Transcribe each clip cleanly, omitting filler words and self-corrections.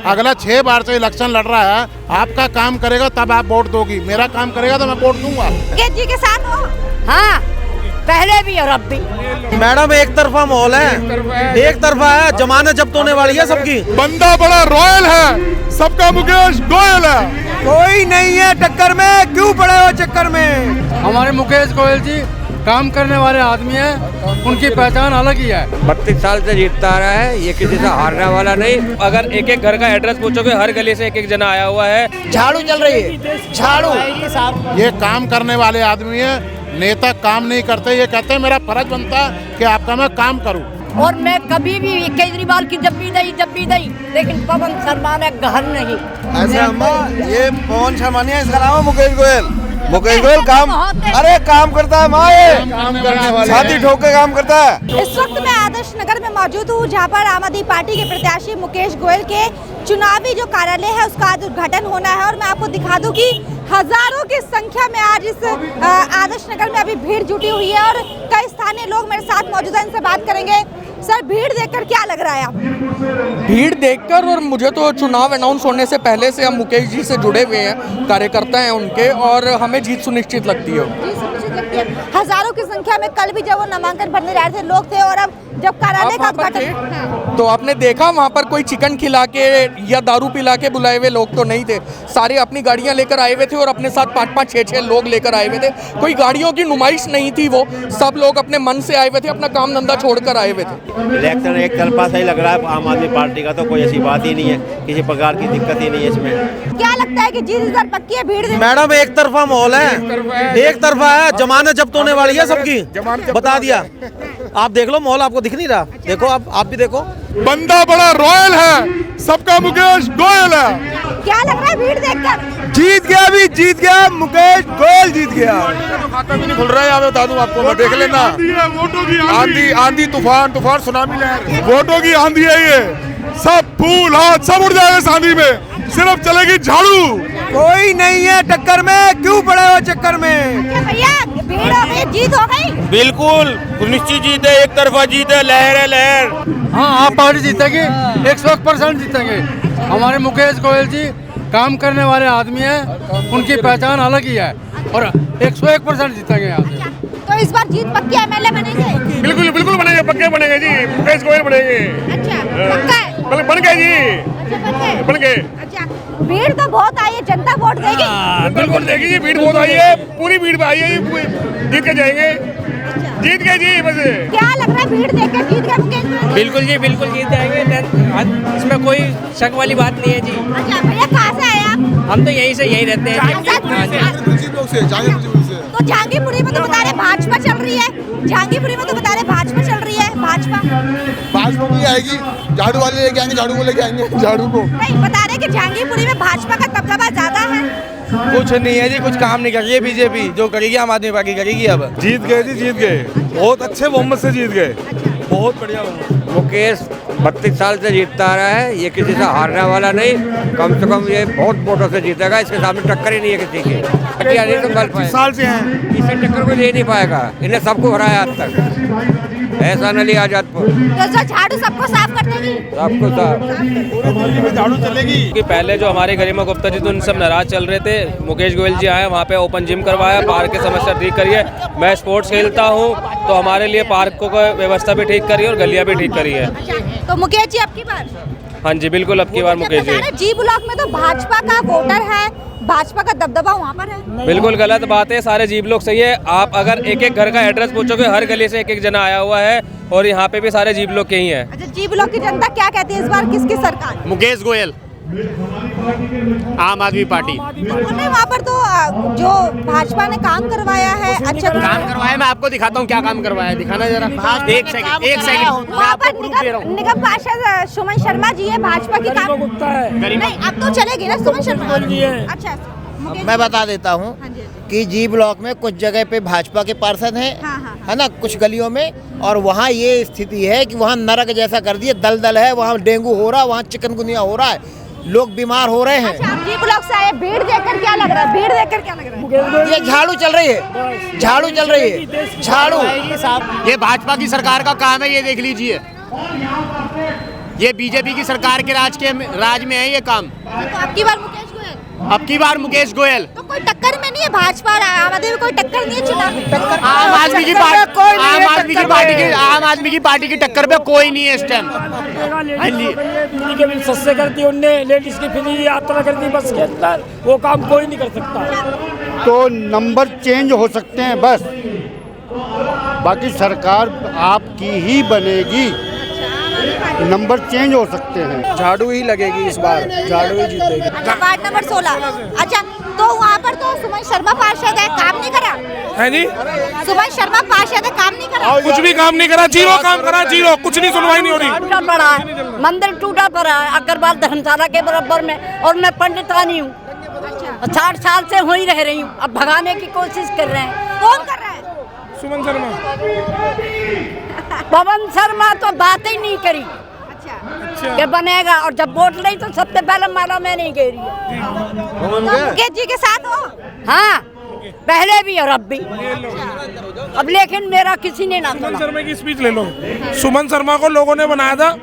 अगला 6 बार से इलेक्शन लड़ रहा है, आपका काम करेगा तब आप वोट दोगी, मेरा काम करेगा तो मैं वोट दूंगा। जी के साथ हो? हाँ, पहले भी और अब भी। मैडम एक तरफा माहौल है, एक तरफा है, जमानत जब्त होने वाली है सबकी। बंदा बड़ा रॉयल है, सबका मुकेश गोयल है। कोई नहीं है टक्कर में, क्यों पड़े हो चक्कर में। हमारे मुकेश गोयल जी काम करने वाले आदमी हैं, उनकी पहचान अलग ही है। 32 साल से जीतता आ रहा है, ये किसी से हारने वाला नहीं। अगर एक एक घर का एड्रेस पूछोगे, हर गली से एक एक जना आया हुआ है। झाड़ू चल रही है, झाड़ू। ये काम करने वाले आदमी है, नेता काम नहीं करते, ये कहते हैं मेरा फर्ज बनता है कि आपका मैं काम करूं। और मैं कभी भी केजरीवाल की जब भी दी, लेकिन पवन शर्मा ने गहन नहीं। ऐसा अम्मा, ये पवन शर्मा नहीं है, इसका नाम है मुकेश गोयल। मुकेश गोयल काम, अरे काम करता है माँ, ये काम करने वाले छाती ठोक के काम करता है। इस वक्त मैं आदर्श नगर में मौजूद हूँ, जहाँ पर आम आदमी पार्टी के प्रत्याशी मुकेश गोयल के चुनावी जो कार्यालय है उसका आज उद्घाटन होना है। और मैं आपको दिखा दूं कि हजारों की संख्या में आज इस आदर्श नगर में अभी भीड़ जुटी हुई है और कई स्थानीय लोग मेरे साथ मौजूद हैं, इनसे बात करेंगे। सर, भीड़ देखकर क्या लग रहा है आपको? भीड़ देखकर, और मुझे तो चुनाव अनाउंस होने से पहले से हम मुकेश जी से जुड़े हुए हैं, कार्यकर्ता हैं उनके, और हमें जीत सुनिश्चित लगती है। हजारों की संख्या में कल भी जब वो नामांकन भरने जा रहे थे लोग थे, और अब जब कार्यालय का उद्घाटन, तो आपने देखा वहाँ पर कोई चिकन खिला के या दारू पिला के बुलाए हुए लोग तो नहीं थे। सारे अपनी गाड़ियाँ लेकर आए हुए थे और अपने साथ 5-5, 6-6 लोग लेकर आए हुए थे। कोई गाड़ियों की नुमाइश नहीं थी, वो सब लोग अपने मन से आए हुए थे, अपना काम धंधा छोड़कर आए हुए थे। इलेक्शन एक तरफा सही लग रहा है आम आदमी पार्टी का, तो कोई ऐसी बात ही नहीं है, किसी प्रकार की दिक्कत ही नहीं है इसमें। क्या लगता है कि जीत इस बार पक्की है? भीड़ मैडम एक तरफा माहौल है, एक तरफा है, जमानत जब्त होने वाली है सबकी, बता दिया। आप देख लो, माहौल आपको दिख नहीं रहा? देखो आप भी देखो। बंदा बड़ा रॉयल है, सबका मुकेश गोयल है। क्या लग रहा है भीड़ देखकर? जीत गया, भी जीत गया, मुकेश गोयल जीत गया। खाता भी नहीं खुल रहा है, याद बता दूं आपको, मैं देख लेना। आंधी आंधी तूफान सुनामी लहर, वोटों की आंधी है ये, सब फूल हाथ सब उड़ जाएगा इस आंधी में, सिर्फ चलेगी झाड़ू। कोई नहीं है टक्कर में, क्यों पड़े हो चक्कर में। क्या भैया भीड़ हो गई, जीत हो गई? बिल्कुल निश्चित जीत है, एक तरफा जीत है, लहर है लहर। हाँ, आप पार्टी जीतेगी, 100% जीतेंगे। हमारे मुकेश गोयल जी काम करने वाले आदमी हैं, उनकी पहचान अलग ही है, और 101% जीतेंगे यहाँ से। तो इस बार जीत पक्की एमएलए बनेंगे? बिल्कुल बिल्कुल बनेंगे, पक्के बनेंगे जी, मुकेश गोयल बनेंगे। अच्छा, पक्का है? बन गए जी, अच्छा, बन गए। अच्छा, भीड़ तो बहुत आई है, जनता वोट देगी? बिल्कुल देखिए जी, भीड़ बहुत आई है, पूरी भीड़ आई है, जीत के जाएंगे, जीत गए जी बस। क्या लग रहा है भीड़ देखकर जीत गए मुकेश गोयल? बिल्कुल जी, बिल्कुल जीत जाएंगे, इसमें कोई शक वाली बात नहीं है जी। अच्छा भैया, कहाँ से आए आप? हम तो यहीं से यहीं रहते हैं। तो जहांगीरपुरी में तो बता रहे भाजपा चल रही है, जहांगीरपुरी में तो बता रहे भाजपा चल रही है, भाजपा की आएगी, झाड़ू वाले लेके आएंगे, झाड़ू को लेके आएंगे, झाड़ू को नहीं बता रहे कि जहांगीरपुरी में भाजपा का दबदबा ज्यादा है। कुछ नहीं है जी, कुछ काम नहीं कर रही है बीजेपी, जो करेगी आम आदमी पार्टी करेगी। अब जीत गए जी, जीत गए, बहुत अच्छे बहुमत से जीत गए, बहुत बढ़िया। मुकेश 32 साल से जीतता आ रहा है, ये किसी से हारने वाला नहीं, कम से कम ये बहुत वोटों से जीतेगा, इसके सामने टक्कर ही नहीं है किसी की। 30 साल से हैं, इसे टक्कर को दे नहीं पाएगा, इन्हें सबको हराया आज तक। ऐसा नली आजादपुर तो जो झाड़ू सबको साफ कर देगी? सबको साफ झाड़ू चलेगी। कि पहले जो हमारे गरिमा गुप्ता जी तो उन सब नाराज चल रहे थे, मुकेश गोयल जी आए, वहाँ पे ओपन जिम करवाया, पार्क की समस्या ठीक करिए। मैं स्पोर्ट्स खेलता हूँ, तो हमारे लिए पार्कों का व्यवस्था भी ठीक करी और गलियाँ भी ठीक करी है। तो मुकेश जी अब की बार? हाँ जी, बिल्कुल अब की बार मुकेश जी। जी ब्लॉक में तो भाजपा का वोटर है, भाजपा का दबदबा वहाँ पर है। बिल्कुल गलत बात है, सारे जीप लोग सही है। आप अगर एक एक घर का एड्रेस पूछोगे, हर गली से एक एक जना आया हुआ है, और यहाँ पे भी सारे जीप लोग के ही हैं। अच्छा, जी ब्लॉक की जनता क्या कहती है इस बार, किसकी सरकार? मुकेश गोयल, आम आदमी पार्टी। वहाँ पर तो जो भाजपा ने काम करवाया है, अच्छा काम करवाया, मैं आपको दिखाता हूँ क्या काम करवाया, दिखाना जरा। एक सेकंड वहाँ पर निगम पार्षद सुमन शर्मा जी है, भाजपा की काम नहीं, अब तो चलेगी ना सुमन शर्मा। अच्छा, मैं बता देता हूँ कि जी ब्लॉक में कुछ जगह पे भाजपा के पार्षद हैं, है ना, कुछ गलियों में, और वहाँ ये स्थिति है कि वहाँ नरक जैसा कर दिए, दलदल है, वहाँ डेंगू हो रहा है, वहाँ चिकनगुनिया हो रहा है, लोग बीमार हो रहे हैं। अच्छा, जी ब्लॉक से आए, भीड़ देखकर क्या लग रहा है? भीड़ देखकर क्या लग रहा है? ये झाड़ू चल रही है, झाड़ू चल रही है, झाड़ू। ये भाजपा की सरकार का काम है, ये देख लीजिए। ये बीजेपी की सरकार के राज में है ये काम। तो आपकी बार मुकेश गोयल, अब की बार मुकेश गोयल। तो कोई टक्कर में नहीं है भाजपा और आम आदमी में, कोई टक्कर नहीं है चुनाव। आम आदमी की पार्टी की टक्कर पे कोई नहीं है इस टाइम। फ्री के बिल सस्ते कर दिए उनने, लेडीज की फ्री यात्रा कर दी बस के अंदर, वो काम कोई नहीं कर सकता। तो नंबर चेंज हो सकते हैं बस, बाकी सरकार आपकी ही बनेगी, नंबर चेंज हो सकते हैं। झाड़ू ही लगेगी इस बार, झाड़ू ही जीतेगी। अच्छा, वार्ड नंबर 16। अच्छा, तो वहाँ पर तो सुमन शर्मा पार्षद है, काम नहीं करा है जी। सुमन शर्मा पार्षद है, काम नहीं करा, कुछ भी काम नहीं करा, जीरो काम करा, जीरो, कुछ नहीं, सुनवाई नहीं हो रही। टूटा पड़ा है, मंदिर टूटा पड़ा है अग्रवाल धर्मशाला के बराबर में, और मैं पंडितानी हूँ, 60 साल से वहीं रह रही हूँ। अब भगाने की कोशिश कर रहे हैं। कौन कर रहा है? सुमन शर्मा। पवन शर्मा तो बात ही नहीं करी कि बनेगा, और जब वोट ली तो सबसे पहले मारा मैं नहीं कह रही। तो मुकेश जी के साथ हो? हाँ, पहले भी और अब भी। अब लेकिन मेरा किसी ने ना सुमन सुना। शर्मा की स्पीच ले लो। सुमन शर्मा को लोगों ने बनाया था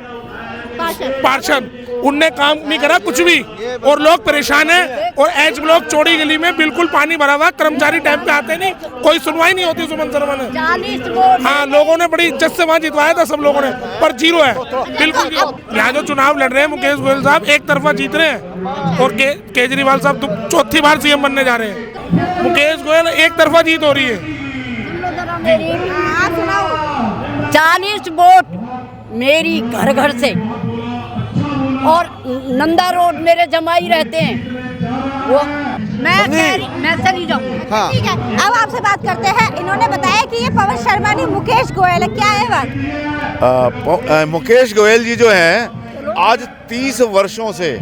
पार्षद, उनने काम नहीं करा कुछ भी, और लोग परेशान हैं। और एच ब्लॉक चौड़ी गली में बिल्कुल पानी भरा हुआ, कर्मचारी टाइम पे आते नहीं, कोई सुनवाई नहीं होती सुमन शर्मा ने। 40 वोट। हाँ, लोगों ने बड़ी इज्जत से वहाँ जितवाया था सब लोगों ने, पर जीरो है बिल्कुल। यहाँ जो चुनाव लड़ रहे हैं मुकेश गोयल साहब एक तरफा जीत रहे हैं, और केजरीवाल साहब तो चौथी बार सीएम बनने जा रहे हैं। मुकेश गोयल एक तरफा जीत हो रही है। 40 वोट मेरी घर घर से, और नंदा रोड मेरे जमाई रहते हैं, वो मैं चली जाऊँ। हाँ। ठीक है, अब आपसे बात करते हैं। इन्होंने बताया कि ये पवन शर्मा नहीं मुकेश गोयल है, क्या है बात? मुकेश गोयल जी जो हैं आज 30 वर्षों से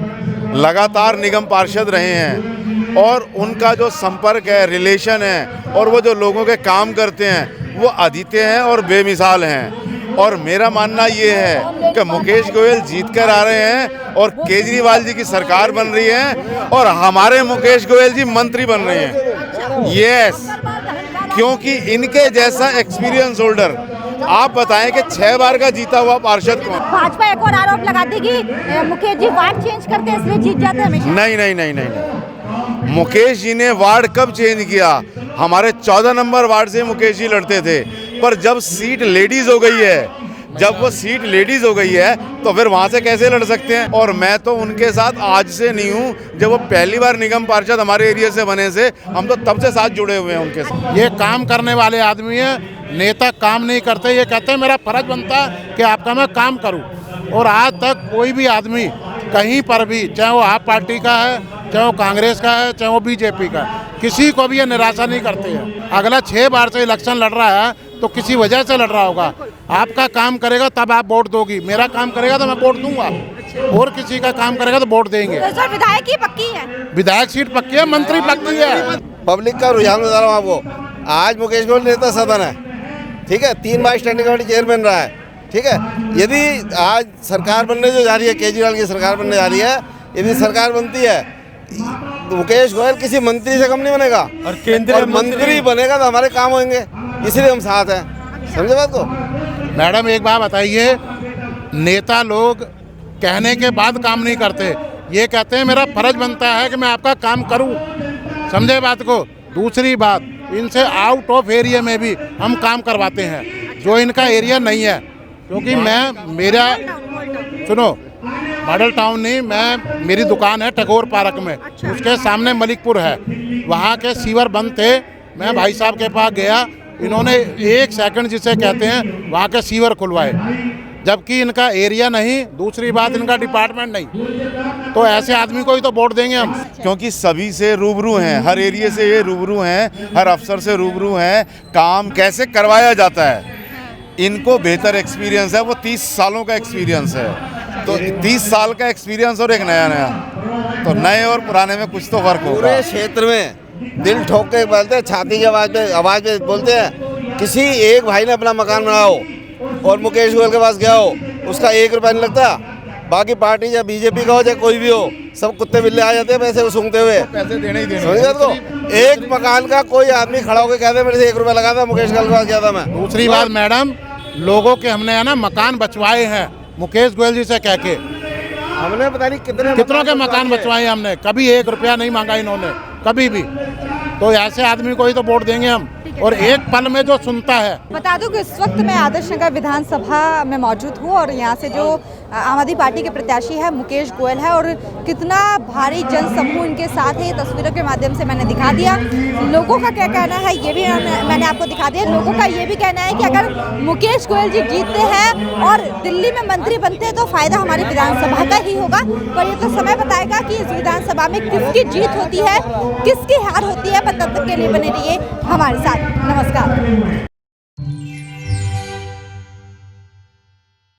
लगातार निगम पार्षद रहे हैं, और उनका जो संपर्क है, रिलेशन है, और वो जो लोगों के काम करते हैं वो अद्वितीय हैं और बेमिसाल हैं। और मेरा मानना ये है कि मुकेश गोयल जीत कर आ रहे हैं, और केजरीवाल जी की सरकार बन रही है, और हमारे मुकेश गोयल जी मंत्री बन रहे हैं। यस, क्योंकि इनके जैसा एक्सपीरियंस होल्डर आप बताएं कि 6 बार का जीता हुआ पार्षद कौन? भाजपा एक और आरोप लगाती कि मुकेश जी वार्ड चेंज करते हैं इसलिए जीत जाते हैं हमेशा। नहीं, मुकेश जी ने वार्ड कब चेंज किया? हमारे 14 नंबर वार्ड से मुकेश जी लड़ते थे, पर जब सीट लेडीज हो गई है, जब वो सीट लेडीज हो गई है, तो फिर वहाँ से कैसे लड़ सकते हैं? और मैं तो उनके साथ आज से नहीं हूँ, जब वो पहली बार निगम पार्षद हमारे एरिया से बने से, हम तो तब से साथ जुड़े हुए हैं उनके साथ। ये काम करने वाले आदमी हैं, नेता काम नहीं करते, ये कहते हैं मेरा फर्ज बनता है कि आपका मैं काम करूं। और आज तक कोई भी आदमी कहीं पर भी, चाहे वो आप पार्टी का है, चाहे वो कांग्रेस का है, चाहे वो बीजेपी का, किसी को भी ये निराशा नहीं करते हैं। अगला 6 बार से इलेक्शन लड़ रहा है तो किसी वजह से लड़ रहा होगा। आपका काम करेगा तब आप वोट दोगी, मेरा काम करेगा तो मैं वोट दूंगा, और किसी का काम करेगा तो वोट देंगे। तो सर विधायक की पक्की है, विधायक सीट पक्की है, मंत्री पक्की है। पब्लिक का रुझान बता रहा हूँ आपको। आज मुकेश गोयल नेता सदन है, ठीक है, 3 बार स्टैंडिंग कमेटी चेयरमैन रहा है, ठीक है। यदि आज सरकार बनने जो जा रही है, केजरीवाल की सरकार बनने जा रही है, यदि सरकार बनती है तो मुकेश गोयल किसी मंत्री से कम नहीं बनेगा, और केंद्रीय मंत्री बनेगा तो हमारे काम होंगे, इसलिए हम साथ हैं। समझे बात को? मैडम एक बात बताइए, नेता लोग कहने के बाद काम नहीं करते, ये कहते हैं मेरा फर्ज बनता है कि मैं आपका काम करूं। समझे बात को? दूसरी बात, इनसे आउट ऑफ एरिया में भी हम काम करवाते हैं, जो इनका एरिया नहीं है। क्योंकि मेरा सुनो, मॉडल टाउन नहीं, मेरी दुकान है टैगोर पार्क में, उसके सामने मलिकपुर है, वहाँ के सीवर बंद थे। मैं भाई साहब के पास गया, इन्होंने 1 सेकंड जिसे कहते हैं वहाँ के सीवर खुलवाए, जबकि इनका एरिया नहीं, दूसरी बात इनका डिपार्टमेंट नहीं। तो ऐसे आदमी को ही तो वोट देंगे हम। क्योंकि सभी से रूबरू हैं, हर एरिया से ये रूबरू हैं, हर अफसर से रूबरू हैं, काम कैसे करवाया जाता है इनको बेहतर एक्सपीरियंस है। वो 30 सालों का एक्सपीरियंस है, तो 30 साल का एक्सपीरियंस और एक नया, तो नए और पुराने में कुछ तो फर्क होगा। पूरे क्षेत्र में दिल ठोक के बोलते हैं, छाती की आवाज में बोलते हैं, किसी एक भाई ने अपना मकान बनाओ और मुकेश गोयल के पास गया हो, उसका 1 रुपया नहीं लगता। बाकी पार्टी या बीजेपी का हो चाहे कोई भी हो, सब कुत्ते बिल्ले आ जाते हैं पैसे सूंघते हुए, पैसे देने ही देने। समझ को? एक मकान का कोई आदमी खड़ा होकर कहते मेरे से 1 रुपया लगा था, मुकेश गोयल के पास गया था मैं। दूसरी बात मैडम, लोगों के हमने है ना मकान बचवाए हैं, मुकेश गोयल जी से कह के हमने पता नहीं कितनों के मकान बचवाए हमने, कभी 1 रुपया नहीं मांगा इन्होंने, कभी भी। तो ऐसे आदमी को ही तो वोट देंगे हम, और एक पल में जो सुनता है। बता दूं कि इस वक्त मैं आदर्श नगर विधानसभा में मौजूद हूं और यहाँ से जो आम आदमी पार्टी के प्रत्याशी है मुकेश गोयल है, और कितना भारी जनसमूह इनके साथ है, तस्वीरों के माध्यम से मैंने दिखा दिया। लोगों का क्या कहना है ये भी मैंने आपको दिखा दिया। लोगों का ये भी कहना है कि अगर मुकेश गोयल जी जीतते हैं और दिल्ली में मंत्री बनते हैं तो फायदा हमारी विधानसभा का ही होगा। पर ये तो समय बताएगा कि इस विधानसभा में किसकी जीत होती है, किसकी हार होती है। पर तब तक के लिए बने रहिए हमारे साथ। नमस्कार।